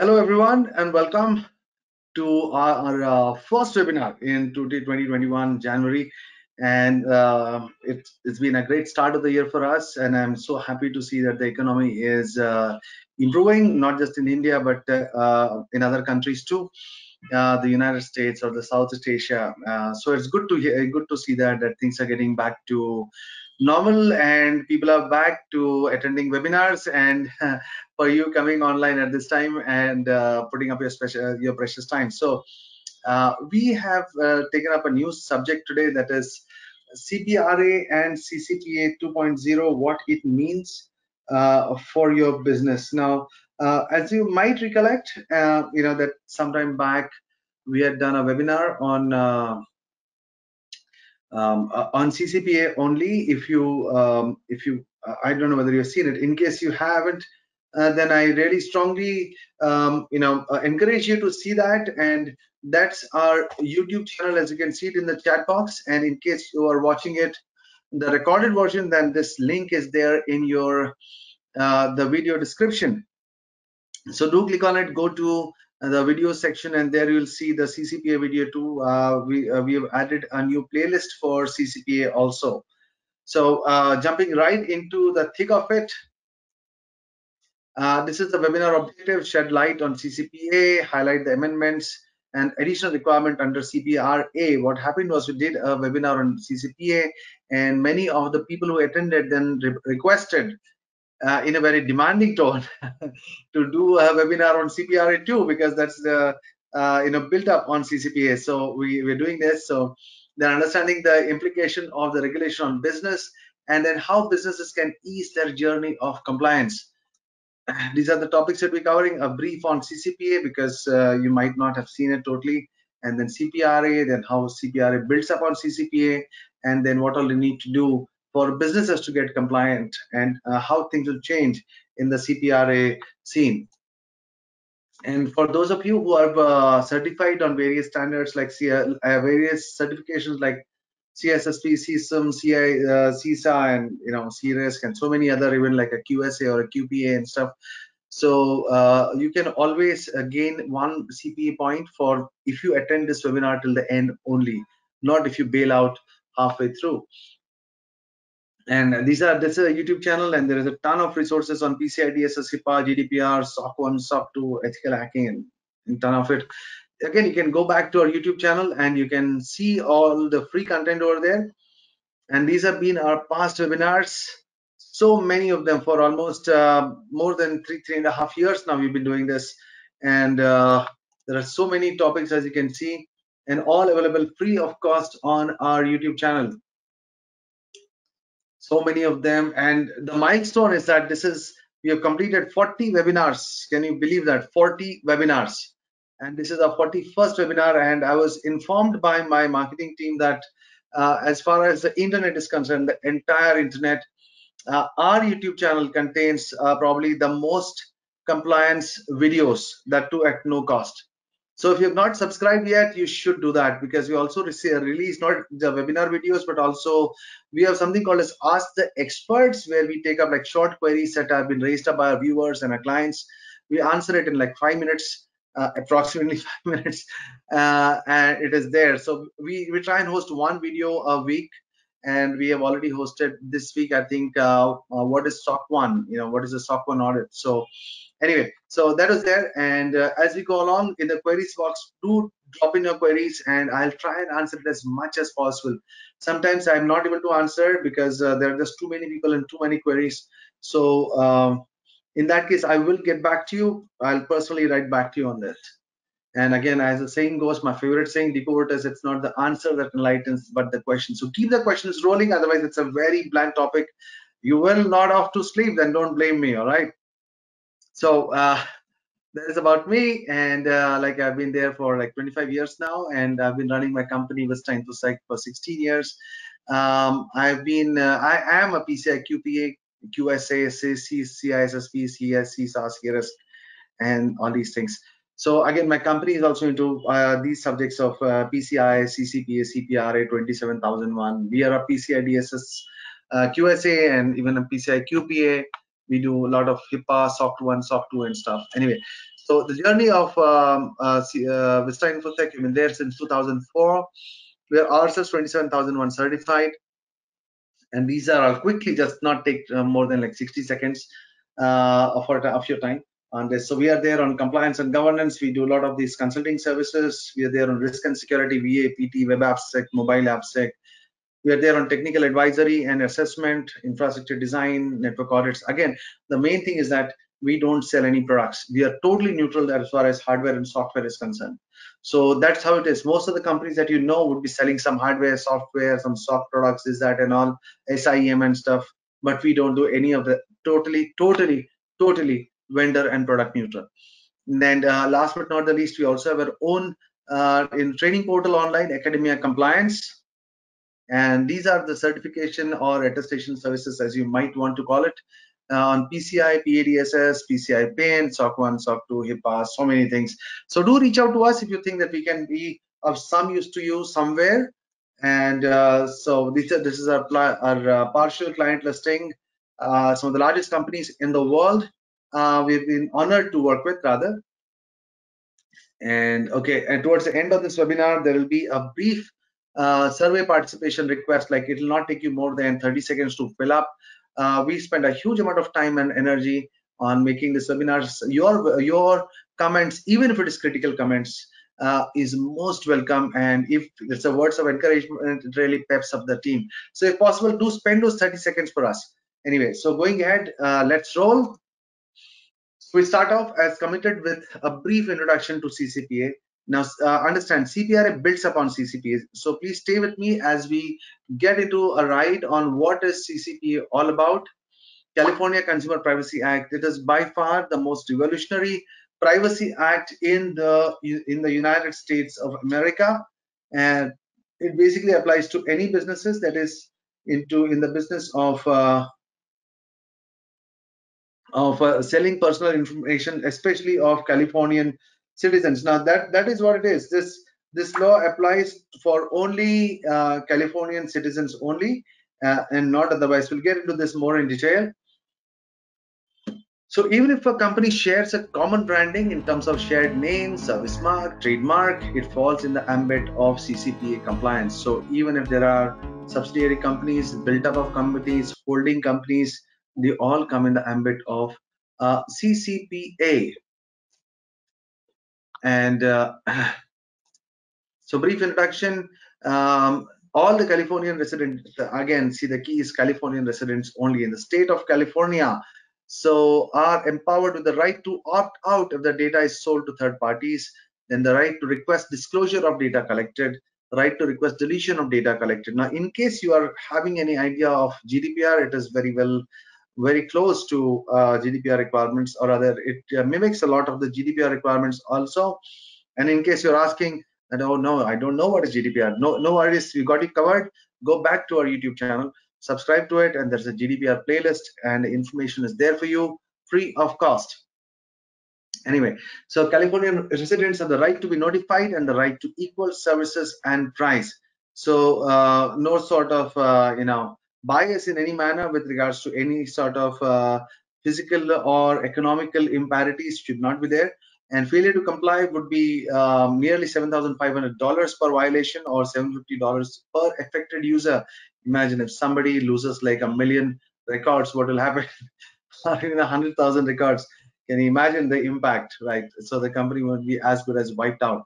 Hello, everyone, and welcome to our first webinar in 2021 January. And it's been a great start of the year for us. And I'm so happy to see that the economy is improving, not just in India, but in other countries too, the United States or the Southeast Asia. So it's good to see that things are getting back to normal and people are back to attending webinars and for you coming online at this time and putting up your precious time. So we have taken up a new subject today, that is CPRA and CCPA 2.0, what it means for your business. Now, as you might recollect, that sometime back we had done a webinar on CCPA only. If you I don't know whether you've seen it. In case you haven't, then I really strongly encourage you to see that. And that's our YouTube channel, as you can see it in the chat box. And in case you are watching it the recorded version, then this link is there in your the video description. So do click on it, go to the video section, and there you'll see the CCPA video too. We have added a new playlist for CCPA also. So jumping right into the thick of it, this is the webinar objective: shed light on CCPA, highlight the amendments and additional requirement under CPRA. What happened was we did a webinar on CCPA, and many of the people who attended then requested in a very demanding tone to do a webinar on CPRA too, because that's the built up on CCPA. So we're doing this. So they're understanding the implication of the regulation on business, and then how businesses can ease their journey of compliance. These are the topics that we're covering. A brief on CCPA, because you might not have seen it totally, and then CPRA, then how CPRA builds up on CCPA, and then what all you need to do for businesses to get compliant, and how things will change in the CPRA scene. And for those of you who are certified on various standards like various certifications like CSSP, CSM, CISA, and CRISC, and so many other, even like a QSA or a QPA and stuff. So you can always gain one CPA point for if you attend this webinar till the end only, not if you bail out halfway through. And this is a YouTube channel, and there is a ton of resources on PCI DSS, HIPAA, GDPR, SOC 1, SOC 2, ethical hacking, and a ton of it. Again, you can go back to our YouTube channel and you can see all the free content over there. And these have been our past webinars, so many of them for almost more than three and a half years now. We've been doing this, and there are so many topics, as you can see, and all available free of cost on our YouTube channel. So many of them, and the milestone is that we have completed 40 webinars. Can you believe that? 40 webinars, and this is our 41st webinar. And I was informed by my marketing team that as far as the internet is concerned, the entire internet, our YouTube channel contains probably the most compliance videos, that too at no cost. So if you have not subscribed yet, you should do that, because we also release not the webinar videos, but also we have something called as Ask the Experts, where we take up like short queries that have been raised up by our viewers and our clients. We answer it in like 5 minutes, approximately 5 minutes, and it is there. So we try and host one video a week, and we have already hosted this week, I think, what is SOC 1, what is the SOC 1 audit. So anyway, so that is there. And as we go along in the queries box, do drop in your queries, and I'll try and answer it as much as possible. Sometimes I'm not able to answer because there are just too many people and too many queries. So in that case, I will get back to you. I'll personally write back to you on that. And again, as the saying goes, my favorite saying, Decoverters, it's not the answer that enlightens, but the question. So keep the questions rolling. Otherwise, it's a very bland topic. You will nod off to sleep, then don't blame me. All right. So that is about me. And like I've been there for like 25 years now, and I've been running my company Vista InfoSec for 16 years. I am a PCI QPA, QSA, CISSP, CSA, CRISC, and all these things. So again, my company is also into these subjects of PCI, CCPA, CPRA 27001. We are a PCI DSS QSA, and even a PCI QPA. We do a lot of HIPAA, SOC 1, SOC 2, and stuff. Anyway, So the journey of Vista Infotech, we've been there since 2004. We are ourselves 27,001 certified, and these are all quickly, just not take more than like 60 seconds of your time on this. So we are there on compliance and governance. We do a lot of these consulting services. We are there on risk and security, VA, PT, web AppSec, mobile AppSec. We are there on technical advisory and assessment, infrastructure design, network audits. Again, the main thing is that we don't sell any products. We are totally neutral as far as hardware and software is concerned. So that's how it is. Most of the companies that you know would be selling some hardware, software, some soft products, is that and all, SIEM and stuff. But we don't do any of the totally vendor and product neutral. And last but not the least, we also have our own in training portal online, Academia Compliance, and these are the certification or attestation services, as you might want to call it, on PCI, PADSS, PCI PAIN, SOC 1, SOC 2, HIPAA, so many things. So do reach out to us if you think that we can be of some use to you somewhere. And so this is our partial client listing. Some of the largest companies in the world we've been honored to work with, rather. And okay, and towards the end of this webinar, there will be a brief survey participation request. Like, it will not take you more than 30 seconds to fill up. We spend a huge amount of time and energy on making this webinar. Your comments, even if it is critical comments, is most welcome. And if it's a words of encouragement, it really peps up the team. So if possible, do spend those 30 seconds for us. Anyway, so going ahead, let's roll. We start off as committed with a brief introduction to CCPA. Now, understand, CPRA builds upon CCPA. So please stay with me as we get into a ride on what is CCPA all about. California Consumer Privacy Act. It is by far the most revolutionary privacy act in the United States of America, and it basically applies to any businesses that is in the business of selling personal information, especially of Californian citizens. Now that is what it is. This law applies for only Californian citizens only, and not otherwise. We'll get into this more in detail. So even if a company shares a common branding in terms of shared name, service mark, trademark, it falls in the ambit of CCPA compliance. So even if there are subsidiary companies, built up of companies, holding companies, they all come in the ambit of CCPA. And so brief introduction. All the Californian residents, again, see, the key is Californian residents only in the state of California, so are empowered with the right to opt out if the data is sold to third parties, then the right to request disclosure of data collected, right to request deletion of data collected. Now, in case you are having any idea of GDPR, it is very close to GDPR requirements, or rather, it mimics a lot of the GDPR requirements also. And in case you're asking, and oh no, I don't know what is GDPR. No worries, we got it covered. Go back to our YouTube channel, subscribe to it, and there's a GDPR playlist, and information is there for you, free of cost. Anyway, so Californian residents have the right to be notified and the right to equal services and price. So no sort of bias in any manner with regards to any sort of physical or economical imparities should not be there. And failure to comply would be nearly $7,500 per violation, or $750 per affected user. Imagine if somebody loses like 1 million records, what will happen? Or even 100,000 records. Can you imagine the impact, right? So the company would be as good as wiped out.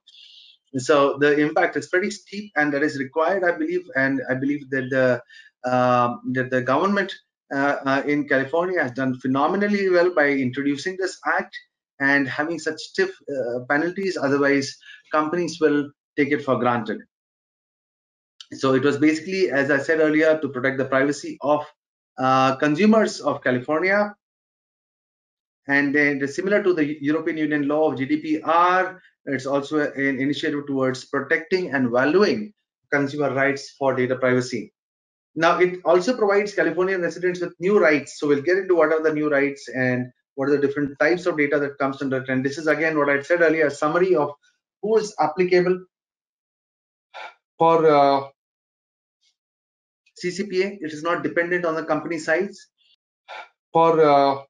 So the impact is pretty steep, and that is required, I believe. And I believe that the government in California has done phenomenally well by introducing this act and having such stiff penalties. Otherwise, companies will take it for granted. So it was basically, as I said earlier, to protect the privacy of consumers of California. And then, similar to the European Union law of GDPR, it's also an initiative towards protecting and valuing consumer rights for data privacy. Now, it also provides Californian residents with new rights. So we'll get into what are the new rights and what are the different types of data that comes under it. And this is, again, what I said earlier, a summary of who is applicable for CCPA. It is not dependent on the company size. For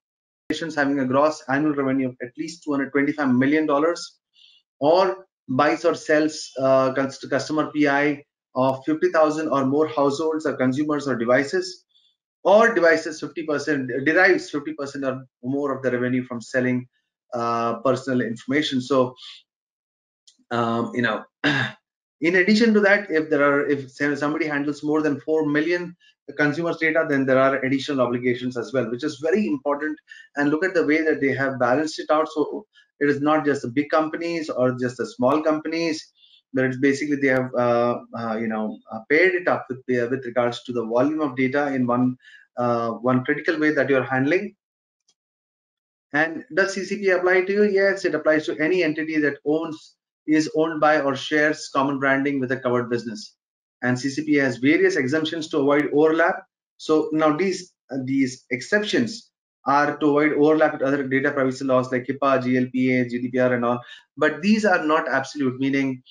organizations having a gross annual revenue of at least $225 million, or buys or sells customer PI of 50,000 or more households or consumers or devices, or devices 50% derives 50% or more of the revenue from selling personal information. So you know, in addition to that, if somebody handles more than 4 million consumers data, then there are additional obligations as well, which is very important. And look at the way that they have balanced it out. So it is not just the big companies or just the small companies, but it's basically they have paired it up with regards to the volume of data in one critical way that you're handling. And does CCPA apply to you? Yes, it applies to any entity that is owned by or shares common branding with a covered business. And CCPA has various exemptions to avoid overlap. So now these exceptions are to avoid overlap with other data privacy laws like HIPAA, GLPA, GDPR, and all. But these are not absolute, meaning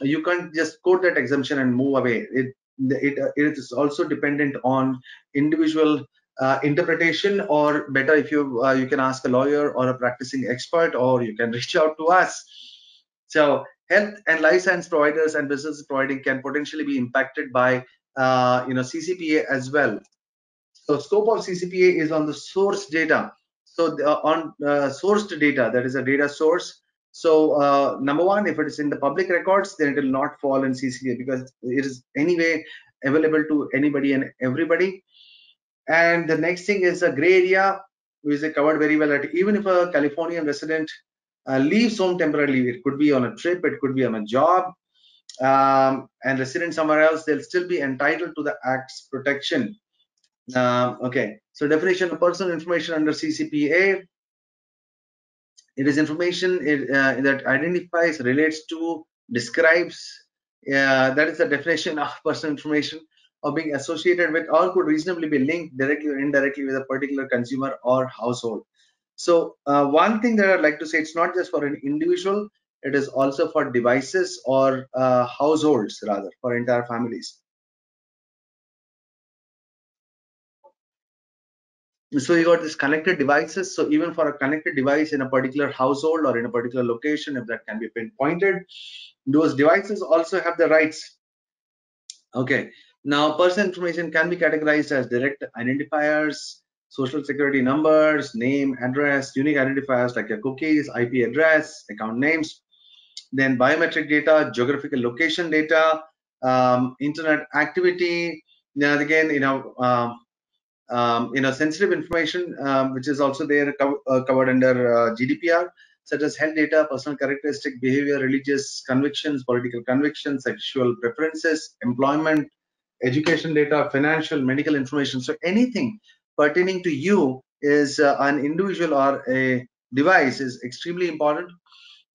you can't just quote that exemption and move away. It is also dependent on individual interpretation, or better, if you can ask a lawyer or a practicing expert, or you can reach out to us. So health and life science providers and business providing can potentially be impacted by CCPA as well. So scope of CCPA is on the source data. So on sourced data, that is a data source. So number one, if it is in the public records, then it will not fall in CCPA because it is anyway available to anybody and everybody. And the next thing is a gray area, which is covered very well. Even if a Californian resident leaves home temporarily, it could be on a trip, it could be on a job, and resident somewhere else, they'll still be entitled to the Act's protection. Okay, so definition of personal information under CCPA. It is information that identifies, relates to, describes. That is the definition of personal information, or being associated with, or could reasonably be linked directly or indirectly with a particular consumer or household. So one thing that I'd like to say, it's not just for an individual, it is also for devices or households, rather, for entire families. So you got this connected devices. So even for a connected device in a particular household or in a particular location, if that can be pinpointed, those devices also have the rights. Okay, now personal information can be categorized as direct identifiers, social security numbers, name, address, unique identifiers like your cookies, IP address, account names, then biometric data, geographical location data, internet activity. Now again, sensitive information, which is also there covered under GDPR, such as health data, personal characteristic, behavior, religious convictions, political convictions, sexual preferences, employment, education data, financial, medical information. So anything pertaining to you is an individual or a device is extremely important.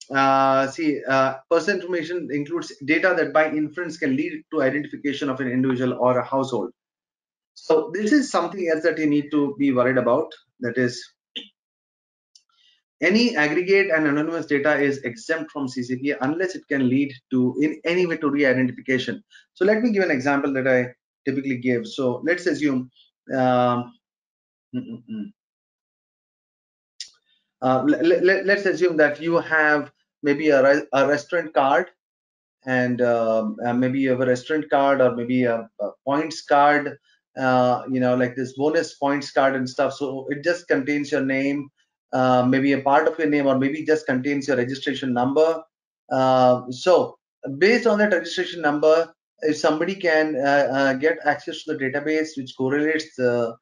Personal information includes data that by inference can lead to identification of an individual or a household. So this is something else that you need to be worried about. That is, any aggregate and anonymous data is exempt from CCPA unless it can lead to in any way to re-identification. So let me give an example that I typically give. So let's assume let's assume that you have maybe a restaurant card, and maybe you have a restaurant card, or maybe a points card, like this bonus points card and stuff. So it just contains your name, maybe a part of your name, or maybe just contains your registration number. So based on that registration number, if somebody can get access to the database which correlates the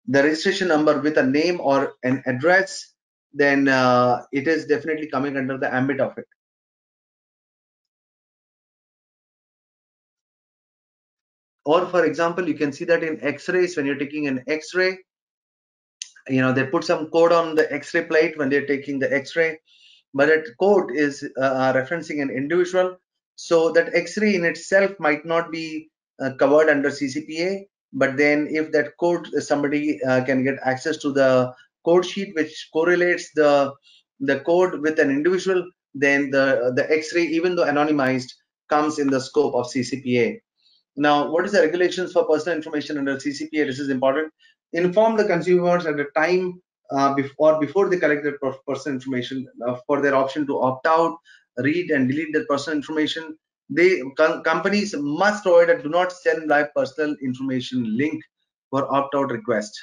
registration number with a name or an address, then it is definitely coming under the ambit of it. Or for example, you can see that in x-rays, when you're taking an x-ray, they put some code on the x-ray plate when they're taking the x-ray, but that code is referencing an individual. So that x-ray in itself might not be covered under CCPA, but then if that code, somebody can get access to the code sheet which correlates the code with an individual, then the x-ray, even though anonymized, comes in the scope of CCPA. Now, what is the regulations for personal information under CCPA? This is important. inform the consumers at the time before they collect their personal information for their option to opt out, read and delete their personal information. Companies must provide a do not sell live personal information link for opt out request.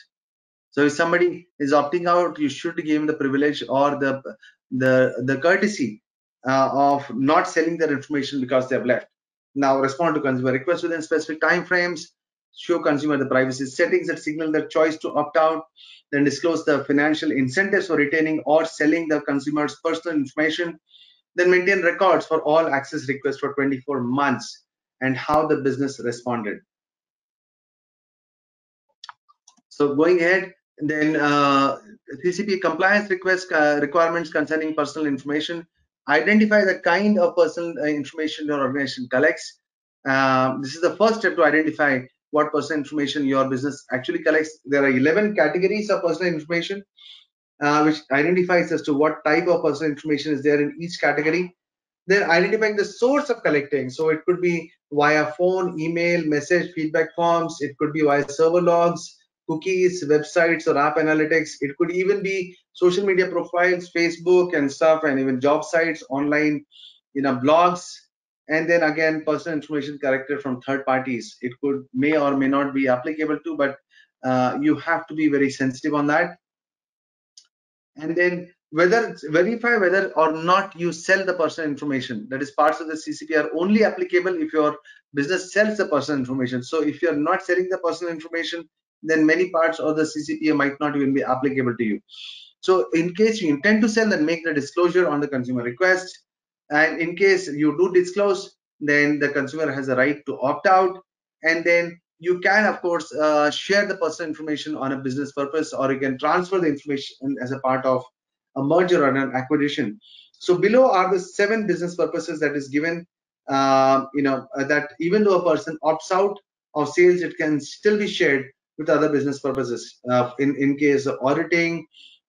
So if somebody is opting out, you should give him the privilege or the courtesy of not selling their information because they have left. Now respond to consumer requests within specific time frames, show consumer the privacy settings that signal their choice to opt out, then disclose the financial incentives for retaining or selling the consumer's personal information, then maintain records for all access requests for 24 months and how the business responded. So going ahead, then CCPA compliance requirements concerning personal information. Identify the kind of personal information your organization collects. This is the first step to identify what personal information your business actually collects. There are 11 categories of personal information, which identifies as to what type of personal information is there in each category. Then identifying the source of collecting. So it could be via phone, email, message, feedback forms. It could be via server logs, cookies, websites, or app analytics. It could even be social media profiles, Facebook and stuff, and even job sites, online, blogs. And then again, personal information collected from third parties. It may or may not be applicable to, but you have to be very sensitive on that. And then verify whether or not you sell the personal information. That is, parts of the CCP are only applicable if your business sells the personal information. So if you're not selling the personal information, then many parts of the CCPA might not even be applicable to you. So in case you intend to sell, then make the disclosure on the consumer request. And in case you do disclose, then the consumer has a right to opt out. And then you can, of course, share the personal information on a business purpose, or you can transfer the information as a part of a merger or an acquisition. So below are the 7 business purposes that is given, that even though a person opts out of sales, it can still be shared with other business purposes, in case of auditing,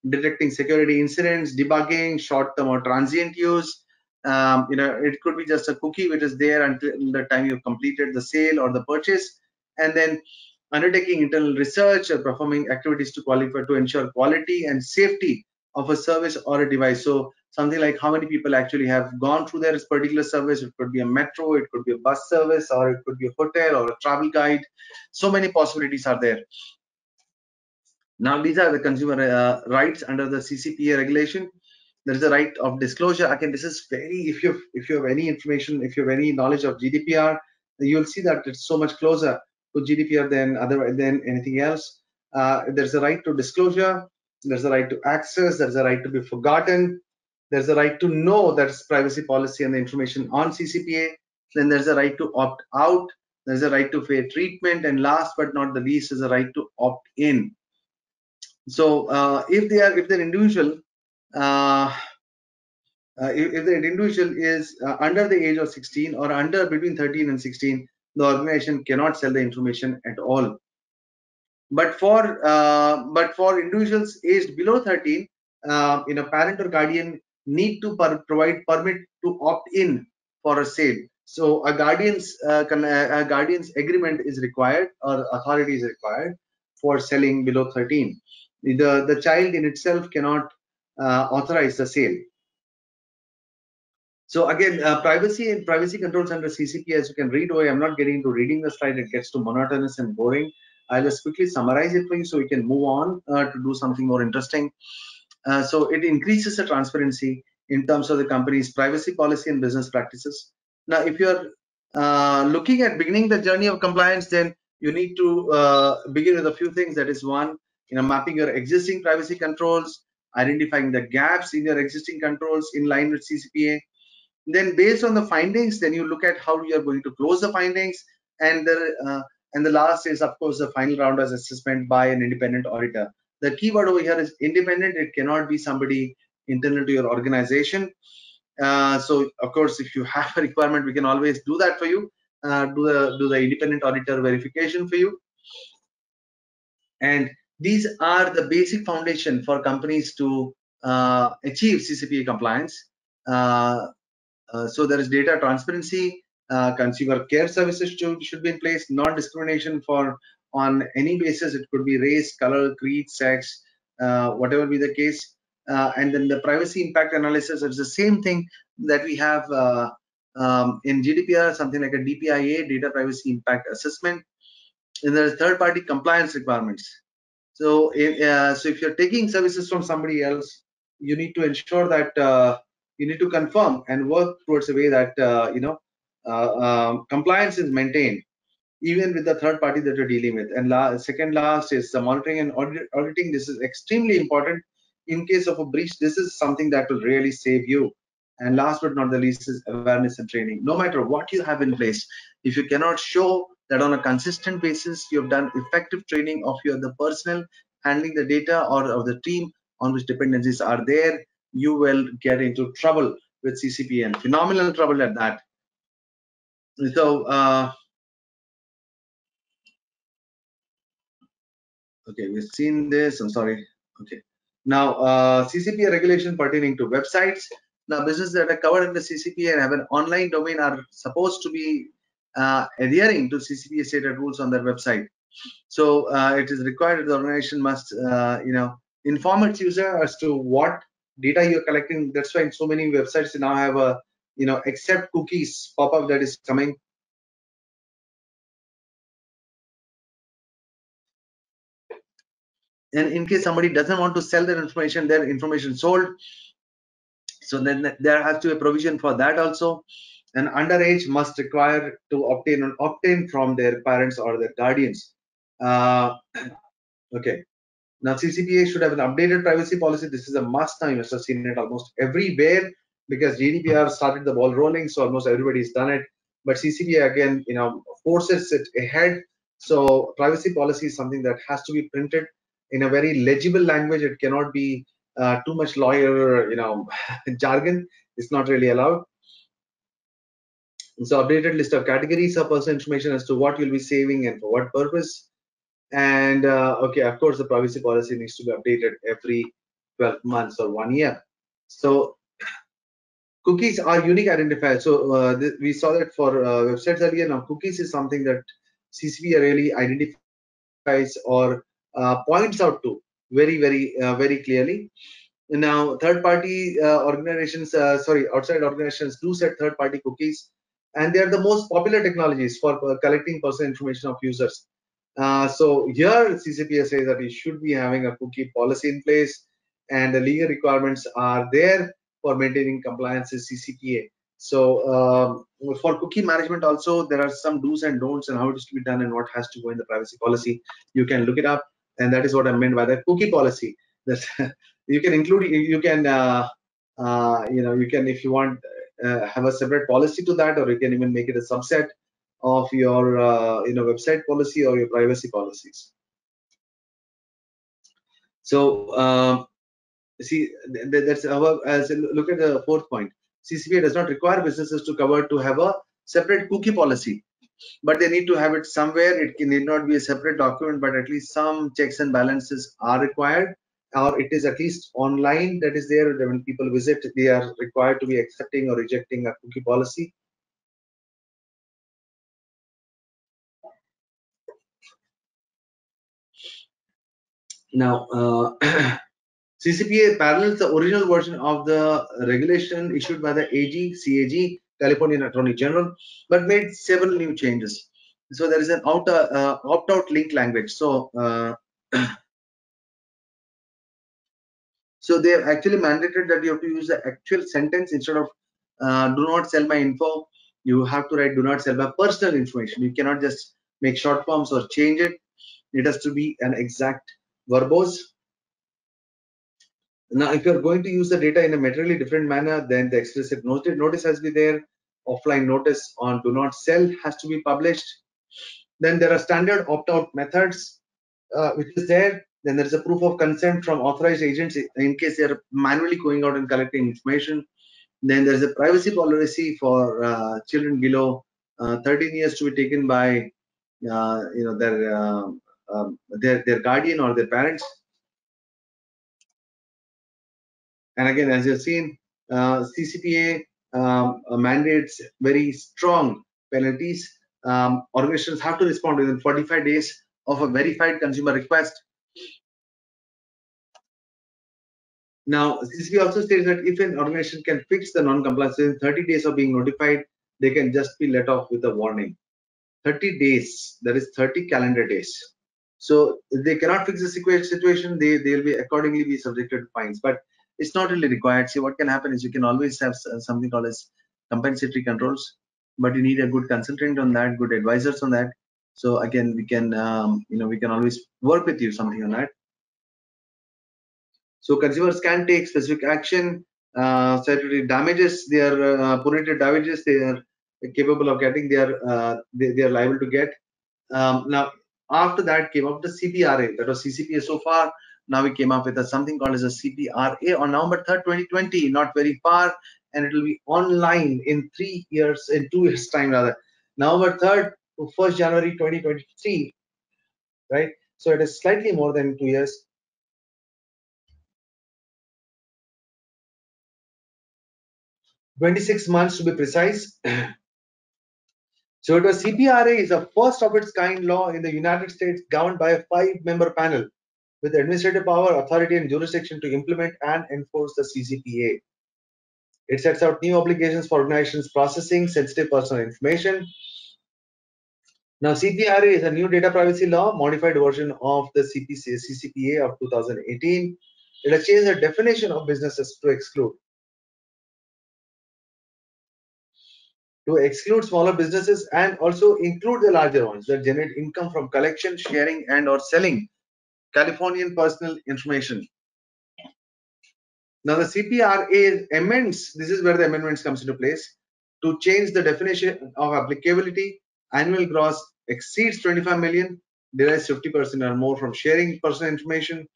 detecting security incidents, debugging, short-term or transient use. It could be just a cookie which is there until the time you've completed the sale or the purchase, and then undertaking internal research or performing activities to qualify to ensure quality and safety of a service or a device. So something like how many people actually have gone through their particular service. It could be a metro, it could be a bus service, or it could be a hotel or a travel guide. So many possibilities are there. Now these are the consumer rights under the CCPA regulation. There is a right of disclosure. Again, this is very, if you have any information, if you have any knowledge of GDPR, you'll see that it's so much closer to GDPR than anything else. There's a right to disclosure. There's a right to access. There's a right to be forgotten. There's a right to know that's privacy policy and the information on CCPA. Then there's a right to opt out. There's a right to fair treatment, and last but not the least is a right to opt in. So if the individual if the individual is under the age of 16 or under between 13 and 16, the organization cannot sell the information at all. But for individuals aged below 13, parent or guardian need to provide permit to opt in for a sale. So a guardian's agreement is required, or authority is required for selling below 13. The child in itself cannot authorize the sale. So again, privacy and privacy controls under CCPA, as you can read away. I'm not getting into reading the slide; it gets too monotonous and boring. I'll just quickly summarize it for you so we can move on to do something more interesting. So it increases the transparency in terms of the company's privacy policy and business practices. Now, if you're looking at beginning the journey of compliance, then you need to begin with a few things. That is, one, mapping your existing privacy controls, identifying the gaps in your existing controls in line with CCPA. Then based on the findings, then you look at how you are going to close the findings, and the last is, of course, the final round as assessment by an independent auditor. The keyword over here is independent. It cannot be somebody internal to your organization. So of course, if you have a requirement, we can always do that for you, do the independent auditor verification for you. And these are the basic foundation for companies to achieve CCPA compliance. So there is data transparency, consumer care services should be in place, non-discrimination for on any basis. It could be race, color, creed, sex, whatever be the case. And then the privacy impact analysis is the same thing that we have in GDPR, something like a DPIA, data privacy impact assessment. And there is third-party compliance requirements. So, so if you're taking services from somebody else, you need to ensure that you need to confirm and work towards a way that compliance is maintained, even with the third party that you're dealing with. And second last is the monitoring and auditing. This is extremely important. In case of a breach, this is something that will really save you. And last but not the least is awareness and training. No matter what you have in place, if you cannot show that on a consistent basis you have done effective training of the personnel handling the data or of the team on which dependencies are there, you will get into trouble with CCPA, and phenomenal trouble at that. So okay, we've seen this. I'm sorry. Okay. Now, CCPA regulation pertaining to websites. Now, businesses that are covered in the CCPA and have an online domain are supposed to be adhering to CCPA stated rules on their website. So it is required that the organization must, inform its user as to what data you're collecting. That's why in so many websites now have a, accept cookies pop-up that is coming. And in case somebody doesn't want to sell their information sold, so then there has to be a provision for that also. An underage must require to obtain from their parents or their guardians. Okay. Now CCPA should have an updated privacy policy. This is a must now. You must have seen it almost everywhere because GDPR started the ball rolling, so almost everybody's done it. But CCPA again, forces it ahead. So privacy policy is something that has to be printed in a very legible language. It cannot be too much lawyer, jargon. It's not really allowed. And so updated list of categories of personal information as to what you'll be saving and for what purpose. And okay, of course, the privacy policy needs to be updated every 12 months or 1 year. So cookies are unique identifiers. So we saw that for websites earlier. Now cookies is something that CCPA really identifies or points out to very clearly. Now, third-party outside organizations do set third-party cookies, and they are the most popular technologies for collecting personal information of users. So here, CCPA says that we should be having a cookie policy in place, and the legal requirements are there for maintaining compliance with CCPA. So for cookie management also, there are some do's and don'ts and how it is to be done and what has to go in the privacy policy. You can look it up, and that is what I meant by the cookie policy. That you can include, you can if you want, have a separate policy to that, or you can even make it a subset of your website policy or your privacy policies. So see, that's as look at the fourth point. CCPA does not require businesses to have a separate cookie policy, but they need to have it somewhere. It need not be a separate document, but at least some checks and balances are required, or it is at least online that is there. When people visit, they are required to be accepting or rejecting a cookie policy. Now, CCPA parallels the original version of the regulation issued by the CAG, California Attorney General, but made several new changes. So there is an opt-out link language. So so they have actually mandated that you have to use the actual sentence instead of do not sell my info. You have to write do not sell my personal information. You cannot just make short forms or change it. It has to be an exact verbose. Now, if you're going to use the data in a materially different manner, then the explicit notice has to be there. Offline notice on do not sell has to be published. Then there are standard opt-out methods, which is there. Then there is a proof of consent from authorized agents in case they are manually going out and collecting information. Then there is a privacy policy for children below 13 years to be taken by their guardian or their parents. And again, as you've seen, CCPA mandates very strong penalties. Organizations have to respond within 45 days of a verified consumer request. Now, CCP also states that if an organization can fix the non-compliance within 30 days of being notified, they can just be let off with a warning. 30 days, that is 30 calendar days. So if they cannot fix the situation, they'll be accordingly be subjected to fines. But it's not really required. See, what can happen is you can always have something called as compensatory controls, but you need a good consultant on that, good advisors on that. So again, we can we can always work with you something on that. So consumers can take specific action, statutory damages, they are punitive damages they are capable of getting, they are liable to get. Now, after that came up the CPRA, that was CCPA so far. Now we came up with something called as a CPRA on November 3rd, 2020, not very far, and it will be online in 3 years, in 2 years time rather. November 3rd to 1st January 2023, right? So it is slightly more than 2 years. 26 months to be precise. So it was CPRA is a first of its kind law in the United States governed by a 5-member panel with administrative power, authority, and jurisdiction to implement and enforce the CCPA. It sets out new obligations for organizations processing sensitive personal information. Now, CPRA is a new data privacy law, modified version of the CCPA of 2018. It has changed the definition of businesses to exclude smaller businesses and also include the larger ones that generate income from collection, sharing, and or selling Californian personal information. Now the CPRA amends, this is where the amendments comes into place, to change the definition of applicability. Annual gross exceeds 25 million, derives 50% or more from sharing personal information,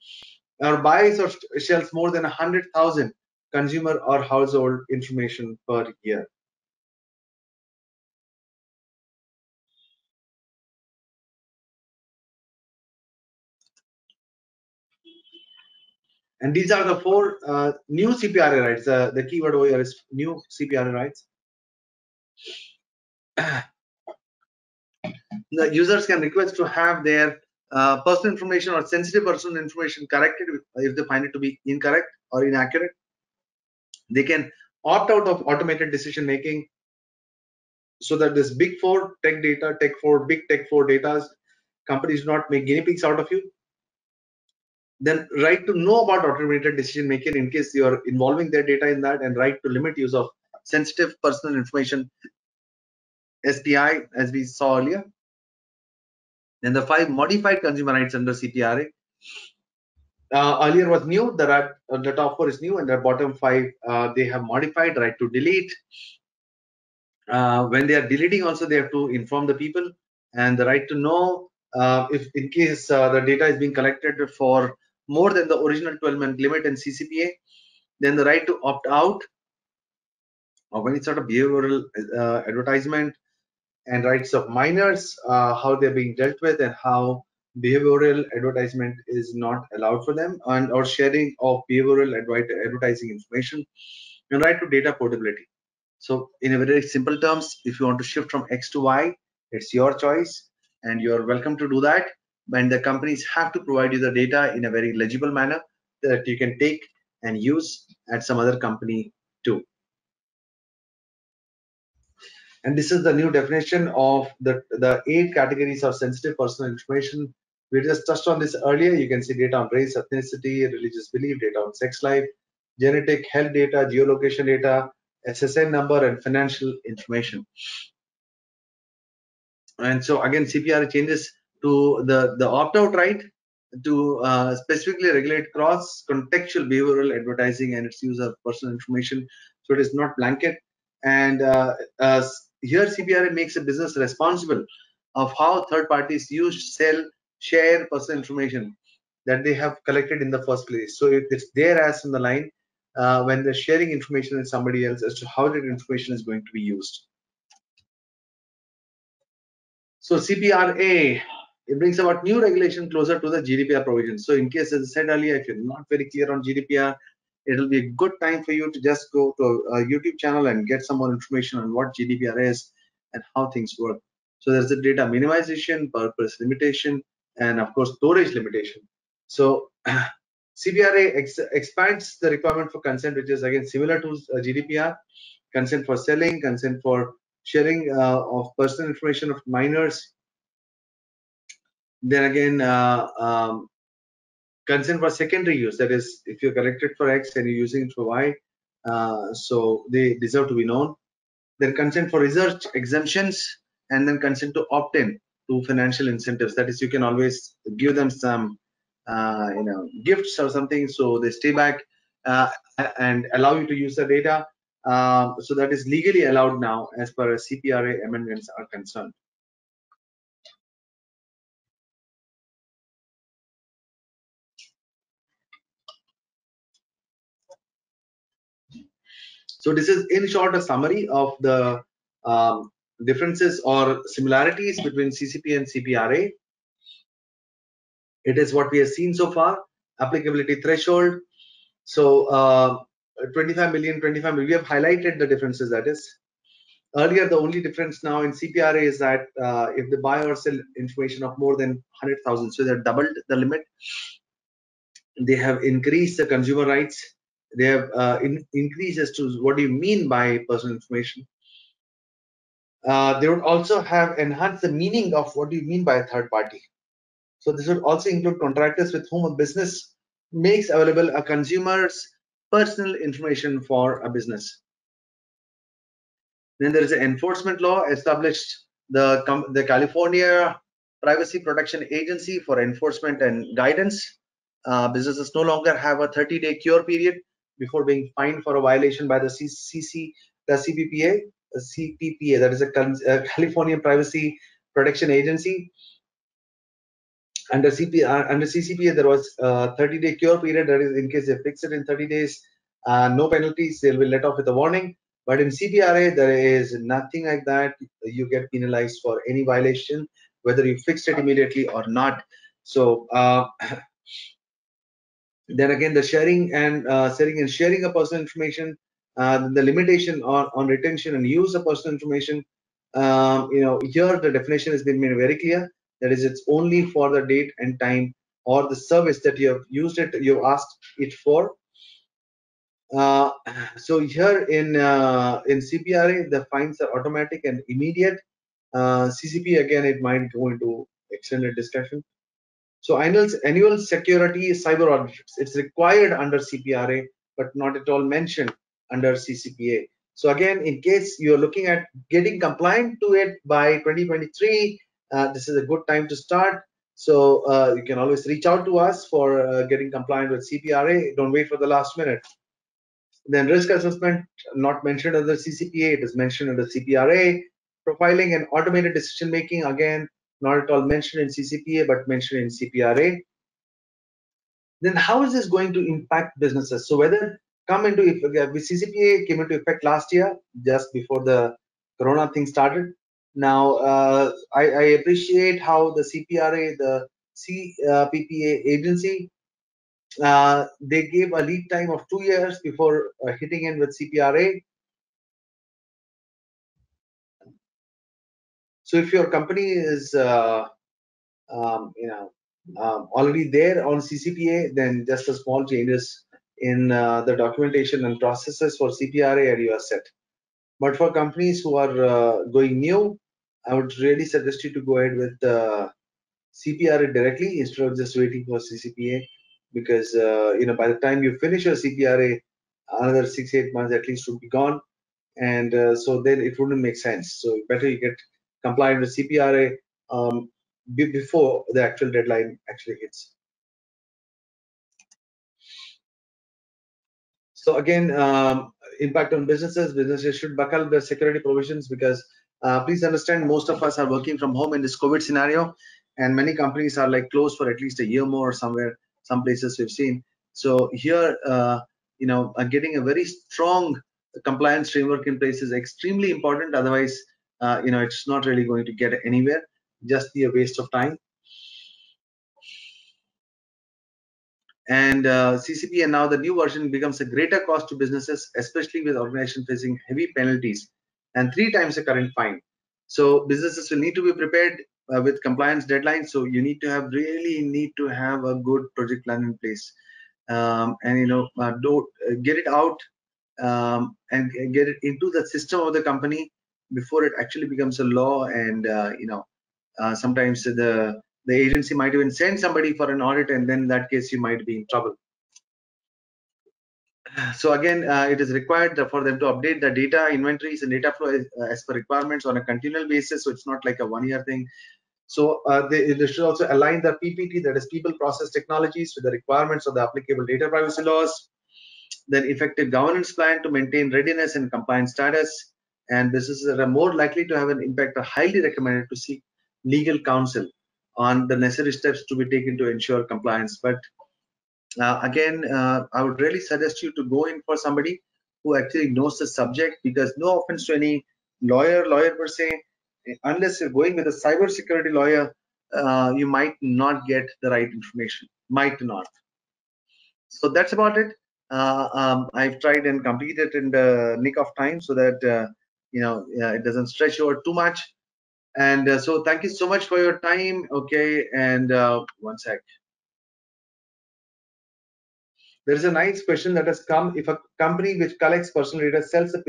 or buys or sells more than 100,000 consumer or household information per year. And these are the 4 new CPRA rights. The keyword over here is new CPRA rights. The users can request to have their personal information or sensitive personal information corrected if they find it to be incorrect or inaccurate. They can opt out of automated decision making so that this big 4 tech data, big tech 4 data companies do not make guinea pigs out of you. Then right to know about automated decision making in case you are involving their data in that, and right to limit use of sensitive personal information, SPI, as we saw earlier. Then the 5 modified consumer rights under CPRA. Earlier was new, the top 4 is new, and the bottom 5 they have modified. Right to delete. When they are deleting also they have to inform the people, and the right to know if in case the data is being collected for more than the original 12-month limit in CCPA. Then the right to opt out of any sort of behavioral advertisement, and rights of minors, how they're being dealt with, and how behavioral advertisement is not allowed for them, and or sharing of behavioral advertising information, and right to data portability. So in a very simple terms, if you want to shift from X to Y, it's your choice and you're welcome to do that. And the companies have to provide you the data in a very legible manner that you can take and use at some other company too. And this is the new definition of the 8 categories of sensitive personal information. We just touched on this earlier. You can see data on race, ethnicity, religious belief, data on sex life, genetic health data, geolocation data, SSN number, and financial information. And so again, CPRA changes to the opt-out right to specifically regulate cross-contextual behavioral advertising and its use of personal information. So it is not blanket. And here CPRA makes a business responsible of how third parties use, sell, share personal information that they have collected in the first place. So it's there as in the line when they're sharing information with somebody else as to how that information is going to be used. So CPRA, it brings about new regulation closer to the GDPR provisions. So in case, as I said earlier, if you're not very clear on GDPR, it will be a good time for you to just go to a YouTube channel and get some more information on what GDPR is and how things work. So there's the data minimization, purpose limitation, and of course storage limitation. So CPRA expands the requirement for consent, which is again similar to GDPR. Consent for selling, consent for sharing of personal information of minors. Then again, consent for secondary use, that is, if you're collected for X and you're using it for Y, so they deserve to be known. Then consent for research exemptions, and then consent to opt-in to financial incentives. That is, you can always give them some gifts or something, so they stay back and allow you to use the data. So that is legally allowed now as far as CPRA amendments are concerned. So this is in short a summary of the differences or similarities between CCPA and CPRA. It is what we have seen so far. Applicability threshold. So 25 million, we have highlighted the differences. That is, earlier the only difference now in CPRA is that if the buy or sell information of more than 100,000, so they have doubled the limit. They have increased the consumer rights. They have increased as to what do you mean by personal information. They would also have enhanced the meaning of what do you mean by a third party. So this would also include contractors with whom a business makes available a consumer's personal information for a business. Then there is an enforcement law established the California Privacy Protection Agency for enforcement and guidance. Businesses no longer have a 30-day cure period before being fined for a violation by the CPPA, that is a California Privacy Protection Agency. Under CCPA, there was a 30-day cure period. That is, in case they fix it in 30 days, no penalties, they'll be let off with a warning. But in CPRA, there is nothing like that. You get penalized for any violation, whether you fixed it immediately or not. So then again, the sharing and sharing of personal information, the limitation on retention and use of personal information. Here the definition has been made very clear. That is, it's only for the date and time or the service that you have used it, you asked it for. So here in CPRA, the fines are automatic and immediate. CCP, again, it might go into extended discussion. So annual security cyber audits, it's required under CPRA, but not at all mentioned under CCPA. So again, in case you're looking at getting compliant to it by 2023, this is a good time to start. So you can always reach out to us for getting compliant with CPRA. Don't wait for the last minute. Then risk assessment, not mentioned under CCPA, it is mentioned under CPRA. Profiling and automated decision making, again, not at all mentioned in CCPA, but mentioned in CPRA. Then how is this going to impact businesses? So whether come into effect, CCPA came into effect last year, just before the Corona thing started. Now, I appreciate how the CPRA, the CPPA agency, they gave a lead time of 2 years before hitting in with CPRA. So if your company is already there on CCPA, then just a small changes in the documentation and processes for CPRA and you are set. But for companies who are going new, I would really suggest you to go ahead with CPRA directly instead of just waiting for CCPA, because by the time you finish your CPRA, another 6-8 months at least would be gone, and so then it wouldn't make sense. So better you get compliant with CPRA before the actual deadline actually hits. So again, impact on businesses. Businesses should buckle their security provisions, because please understand, most of us are working from home in this COVID scenario, and many companies are like closed for at least a year more somewhere, some places we've seen. So here, getting a very strong compliance framework in place is extremely important. Otherwise, it's not really going to get anywhere, just be a waste of time. And CCPA, now the new version, becomes a greater cost to businesses, especially with organizations facing heavy penalties and 3 times the current fine. So businesses will need to be prepared with compliance deadlines. So you need to have a good project plan in place, and don't get it out, and get it into the system of the company before it actually becomes a law. And sometimes the agency might even send somebody for an audit, and then in that case you might be in trouble. So again, it is required for them to update the data inventories and data flow as per requirements on a continual basis. So it's not like a one-year thing. So they should also align the PPT, that is people, process, technologies, with the requirements of the applicable data privacy laws. Then effective governance plan to maintain readiness and compliance status. And businesses that are more likely to have an impact are highly recommended to seek legal counsel on the necessary steps to be taken to ensure compliance. But again, I would really suggest you to go in for somebody who actually knows the subject, because no offense to any lawyer per se, unless you're going with a cybersecurity lawyer, you might not get the right information. Might not. So that's about it. I've tried and completed in the nick of time, so that it doesn't stretch over too much. And so thank you so much for your time. Okay, and one sec. There is a nice question that has come: if a company which collects personal data sells the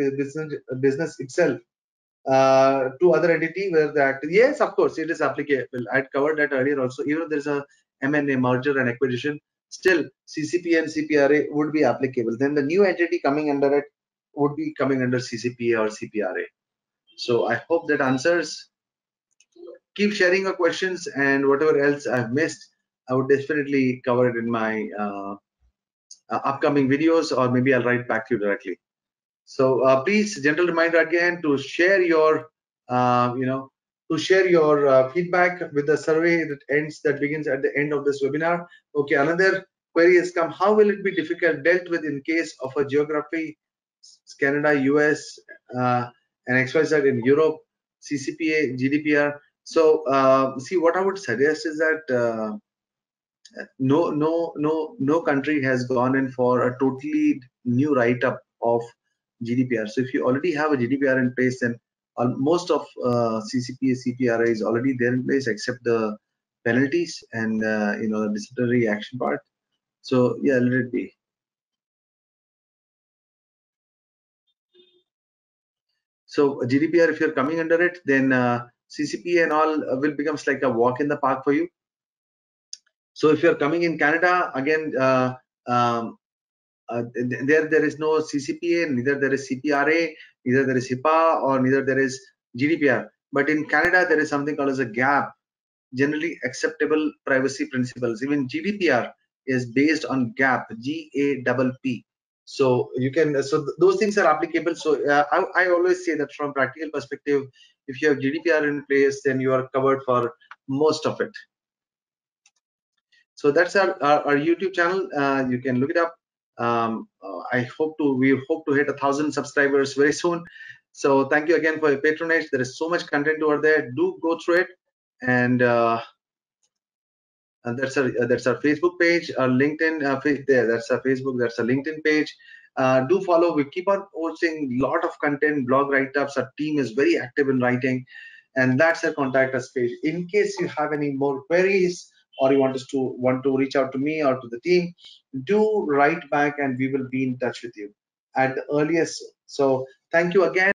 business itself to other entity where the act, yes, of course it is applicable. I'd covered that earlier also. Even if there's a M&A, merger and acquisition, still CCPA and CPRA would be applicable. Then the new entity coming under it would be coming under CCPA or CPRA. So I hope that answers. Keep sharing your questions, and whatever else I've missed, I would definitely cover it in my upcoming videos, or maybe I'll write back to you directly. So please, gentle reminder again to share your, feedback with the survey that begins at the end of this webinar. Okay, another query has come: how will it be dealt with in case of a geography, Canada, US, and XYZ in Europe, CCPA, GDPR? So see, what I would suggest is that no country has gone in for a totally new write-up of GDPR. So if you already have a GDPR in place, then most of CCPA, CPRA is already there in place, except the penalties and the disciplinary action part. So yeah, let it be. So GDPR, if you're coming under it, then CCPA and all will becomes like a walk in the park for you. So if you're coming in Canada, again, there is no CCPA, neither there is CPRA, neither there is HIPAA, or neither there is GDPR. But in Canada, there is something called as a GAP, generally acceptable privacy principles. Even GDPR is based on GAP, GAPP. So you can, those things are applicable. So I always say that from practical perspective, if you have GDPR in place, then you are covered for most of it. So that's our YouTube channel. You can look it up. We hope to hit 1,000 subscribers very soon. So thank you again for your patronage. There is so much content over there. Do go through it. And that's our Facebook page, our LinkedIn there. That's our Facebook. That's our LinkedIn page. Do follow. We keep on posting a lot of content, blog write-ups. Our team is very active in writing, and that's our contact us page. In case you have any more queries, or you want to reach out to me or to the team, do write back, and we will be in touch with you at the earliest. So thank you again.